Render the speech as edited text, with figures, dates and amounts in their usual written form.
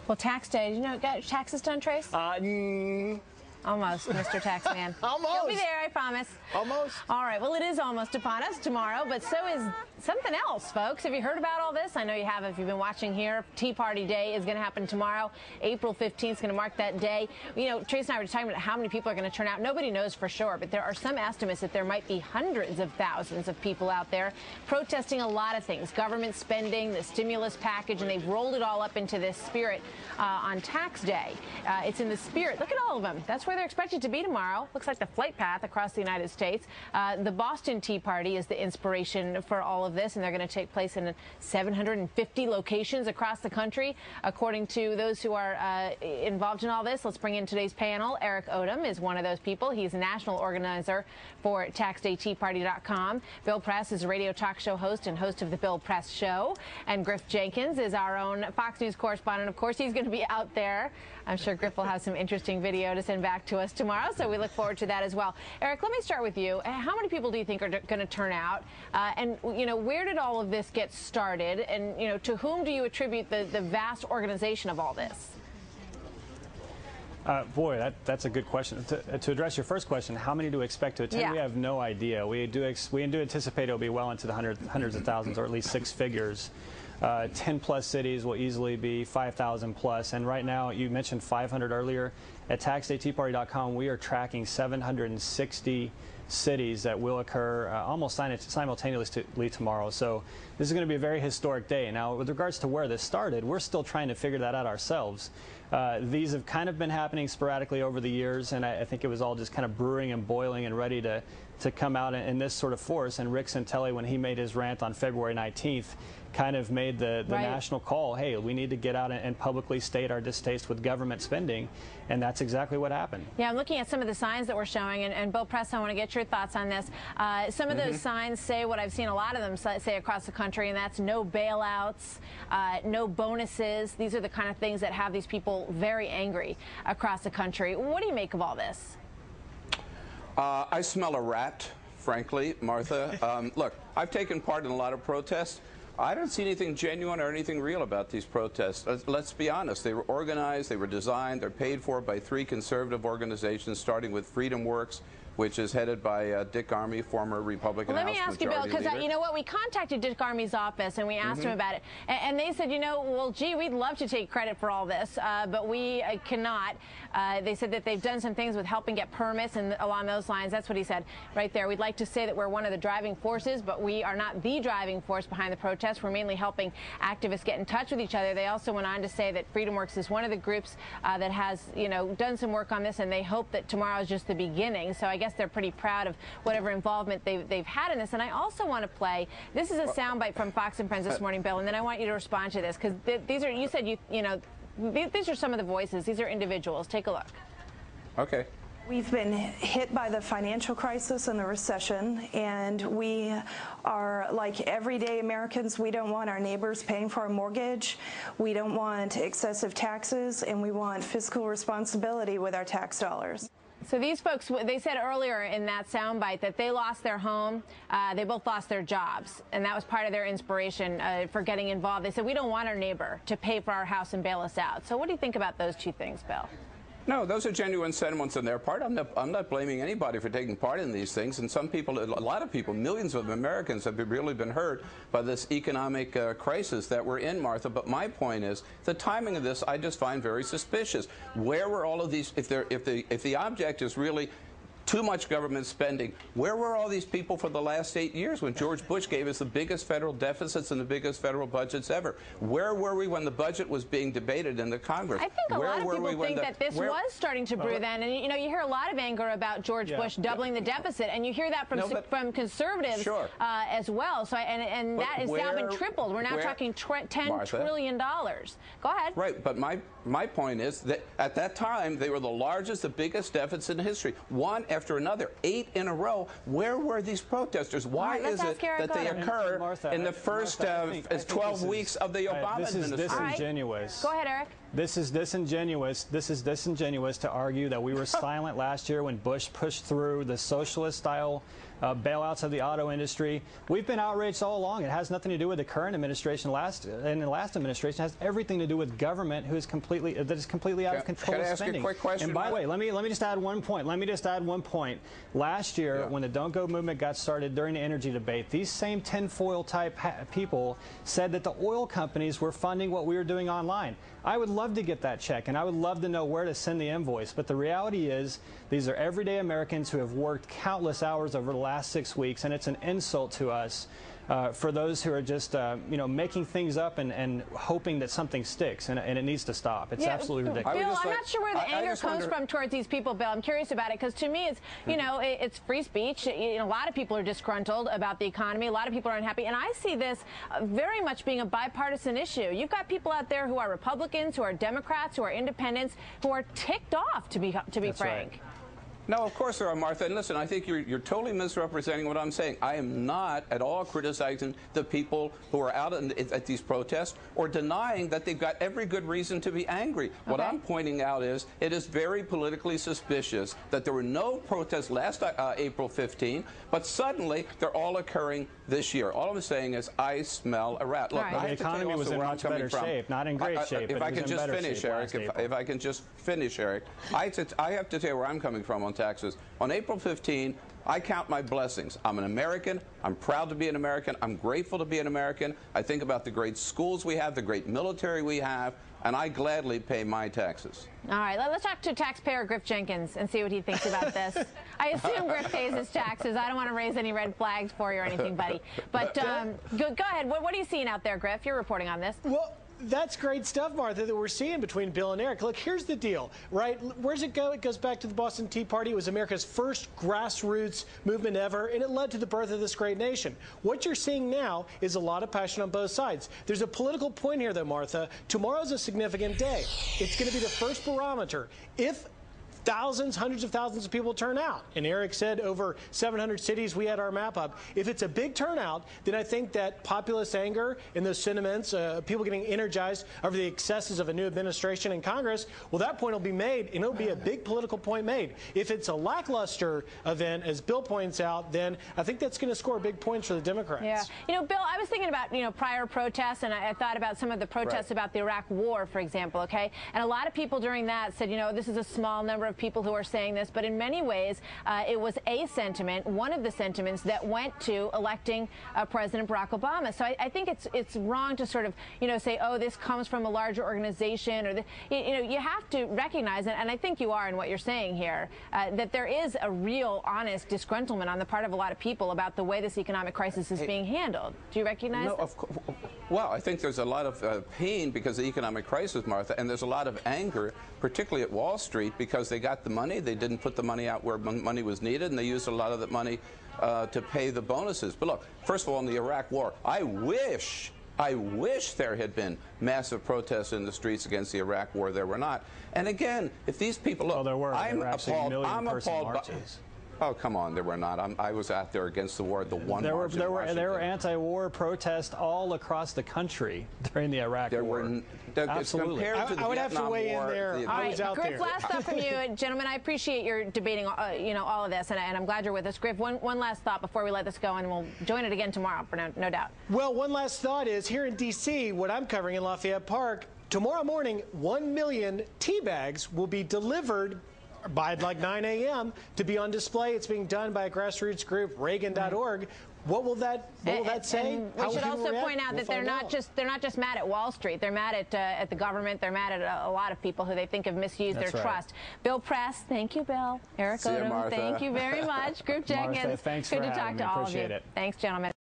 Well, tax day, did you know got taxes done, Trace? Almost, Mr. Taxman. Almost. He'll be there, I promise. Almost. All right, well, it is almost upon us tomorrow, but so is something else, folks. Have you heard about all this? I know you have if you've been watching here. Tea Party Day is going to happen tomorrow. April 15th is going to mark that day. You know, Trace and I were talking about how many people are going to turn out. Nobody knows for sure, but there are some estimates that there might be hundreds of thousands of people out there protesting a lot of things, government spending, the stimulus package, and they've rolled it all up into this spirit on tax day. It's in the spirit. Look at all of them. That's where they're expected to be tomorrow. Looks like the flight path across the United States. The Boston Tea Party is the inspiration for all of this, and they're going to take place in 750 locations across the country, according to those who are involved in all this. Let's bring in today's panel. Eric Odom is one of those people. He's a national organizer for TaxDayTeaParty.com. Bill Press is a radio talk show host and host of The Bill Press Show. And Griff Jenkins is our own Fox News correspondent. Of course, he's going to be out there. I'm sure Griff will have some interesting video to send back to us tomorrow, so we look forward to that as well. Eric, let me start with you. How many people do you think are going to turn out? And, you know, where did all of this get started? And, you know, to whom do you attribute the vast organization of all this? Boy, that's a good question. To address your first question, how many do we expect to attend? Yeah. We have no idea. We do anticipate it will be well into the hundreds of thousands, or at least six figures. 10-plus cities will easily be 5,000-plus. And right now, you mentioned 500 earlier. At TaxDayTeaParty.com, we are tracking 760 cities that will occur almost simultaneously tomorrow. So this is going to be a very historic day. Now, with regards to where this started, we're still trying to figure that out ourselves. These have kind of been happening sporadically over the years, and I think it was all just kind of brewing and boiling and ready to come out in this sort of force. And Rick Santelli, when he made his rant on February 19th, kind of made the right. national call, hey, we need to get out and publicly state our distaste with government spending, and that's exactly what happened. Yeah, I'm looking at some of the signs that we're showing, and Bill Press, I want to get your thoughts on this. Some of those signs say what I've seen a lot of them say across the country, and that's no bailouts, no bonuses. These are the kind of things that have these people very angry across the country. What do you make of all this? I smell a rat, frankly, Martha. Look, I've taken part in a lot of protests. I don't see anything genuine or anything real about these protests. Let's be honest. They were organized, they were designed, they're paid for by three conservative organizations, starting with Freedom Works, which is headed by Dick Armey, former Republican House Majority Leader. Let me ask you, Bill, because you know what? We contacted Dick Armey's office and we asked him about it, and they said, you know, well, gee, we'd love to take credit for all this, but we cannot. They said that they've done some things with helping get permits and along those lines. That's what he said right there. We'd like to say that we're one of the driving forces, but we are not the driving force behind the protests. We're mainly helping activists get in touch with each other. They also went on to say that Freedom Works is one of the groups that has, you know, done some work on this, and they hope that tomorrow is just the beginning. So I guess they're pretty proud of whatever involvement they've had in this. And I also want to play, this is a soundbite from Fox and Friends this morning, Bill, and then I want you to respond to this, because these are, you said you know, these are some of the voices. These are individuals. Take a look. Okay. We've been hit by the financial crisis and the recession, and we are like everyday Americans. We don't want our neighbors paying for our mortgage. We don't want excessive taxes, and we want fiscal responsibility with our tax dollars. So these folks, they said earlier in that soundbite that they lost their home, they both lost their jobs, and that was part of their inspiration for getting involved. They said, we don't want our neighbor to pay for our house and bail us out. So what do you think about those two things, Bill? No, those are genuine sentiments on their part. I'm not blaming anybody for taking part in these things. And some people, a lot of people, millions of Americans have really been hurt by this economic crisis that we're in, Martha. But my point is, the timing of this I just find very suspicious. Where were all of these? If the object is really too much government spending, where were all these people for the last 8 years when George Bush gave us the biggest federal deficits and the biggest federal budgets ever? Where were we when the budget was being debated in the Congress? I think a lot of people think that this was starting to brew then, and you know, you hear a lot of anger about George Bush doubling the deficit, and you hear that from conservatives as well. So and that has now been tripled. We're now talking $10 trillion. Go ahead. Right, but my point is that at that time they were the largest, the biggest deficit in history. One after another, 8 in a row. Where were these protesters? Why is it that they occur in the first 12 weeks of the Obama administration? This is disingenuous. Go ahead, Eric. This is disingenuous. This is disingenuous to argue that we were silent last year when Bush pushed through the socialist-style bailouts of the auto industry. We've been outraged all along. It has nothing to do with the current administration and the last administration. It has everything to do with government that is completely out of control Can I of ask spending. you a quick question? And by the way, let me just add one point. Last year, when the Don't Go movement got started during the energy debate, these same tinfoil type people said that the oil companies were funding what we were doing online. I would love to get that check, and I would love to know where to send the invoice. But the reality is, these are everyday Americans who have worked countless hours over the last 6 weeks, and it's an insult to us for those who are just making things up and hoping that something sticks, and it needs to stop. It's absolutely ridiculous. Bill, I'm not sure where the anger comes from towards these people, Bill. I'm curious about it, because to me it's, it's free speech. A lot of people are disgruntled about the economy. A lot of people are unhappy, and I see this very much being a bipartisan issue. You've got people out there who are Republicans, who are Democrats, who are independents, who are ticked off, to be frank. Right. No, of course there are, Martha. And listen, I think you're totally misrepresenting what I'm saying. I am not at all criticizing the people who are out at these protests or denying that they've got every good reason to be angry. Okay. What I'm pointing out is it is very politically suspicious that there were no protests last April 15, but suddenly they're all occurring this year. All I'm saying is I smell a rat. Look, the economy was in much better shape, not in great shape. If I can just finish, Eric, if I can just finish, Eric, I have to tell you where I'm coming from on taxes. On April 15, I count my blessings. I'm an American. I'm proud to be an American. I'm grateful to be an American. I think about the great schools we have, the great military we have, and I gladly pay my taxes. All right, let's talk to taxpayer Griff Jenkins and see what he thinks about this. I assume Griff pays his taxes. I don't want to raise any red flags for you or anything, buddy. But go ahead. What are you seeing out there, Griff? You're reporting on this. Well, that's great stuff, Martha, that we're seeing between Bill and Eric. Look, here's the deal, right? Where does it go? It goes back to the Boston Tea Party. It was America's first grassroots movement ever, and it led to the birth of this great nation. What you're seeing now is a lot of passion on both sides. There's a political point here, though, Martha. Tomorrow's a significant day. It's going to be the first barometer. If thousands, hundreds of thousands of people turn out, and Eric said over 700 cities, we had our map up. If it's a big turnout, then I think that populist anger and those sentiments, people getting energized over the excesses of a new administration in Congress, well, that point will be made, and it'll be a big political point made. If it's a lackluster event, as Bill points out, then I think that's going to score big points for the Democrats. Yeah. Bill, I was thinking about, prior protests, and I thought about some of the protests about the Iraq War, for example, okay? And a lot of people during that said, this is a small number of people who are saying this, but in many ways, it was a sentiment, one of the sentiments that went to electing President Barack Obama. So I think it's wrong to sort of, say, oh, this comes from a larger organization, or you have to recognize, and I think you are in what you're saying here, that there is a real, honest disgruntlement on the part of a lot of people about the way this economic crisis is being handled. Do you recognize that? Of course. Well, I think there's a lot of pain because of the economic crisis, Martha, and there's a lot of anger, particularly at Wall Street, because they got the money. They didn't put the money out where money was needed, and they used a lot of that money to pay the bonuses. But look, first of all, in the Iraq War, I wish there had been massive protests in the streets against the Iraq War. There were not. And again, if these people look, well, there were. I'm appalled. I'm appalled. Oh, come on, there were not. I was out there against the war, the one march in Washington. There were anti-war protests all across the country during the Iraq War. Absolutely. I would have to weigh in there. I was out there. Griff, last thought from you, gentlemen. I appreciate your debating, all of this, and I'm glad you're with us. Griff, one last thought before we let this go, and we'll join it again tomorrow, for no doubt. Well, one last thought is here in D.C., what I'm covering in Lafayette Park, tomorrow morning, 1 million tea bags will be delivered by like 9 a.m. to be on display. It's being done by a grassroots group, Reagan.org. What will that say? And we should also point out that they're not just mad at Wall Street. They're mad at the government. They're mad at a lot of people who they think have misused their trust. Bill Press, thank you, Bill. Eric Odom, thank you very much. Griff Jenkins, Martha, thanks good for to talk having me. to all of you. Appreciate it. Thanks, gentlemen.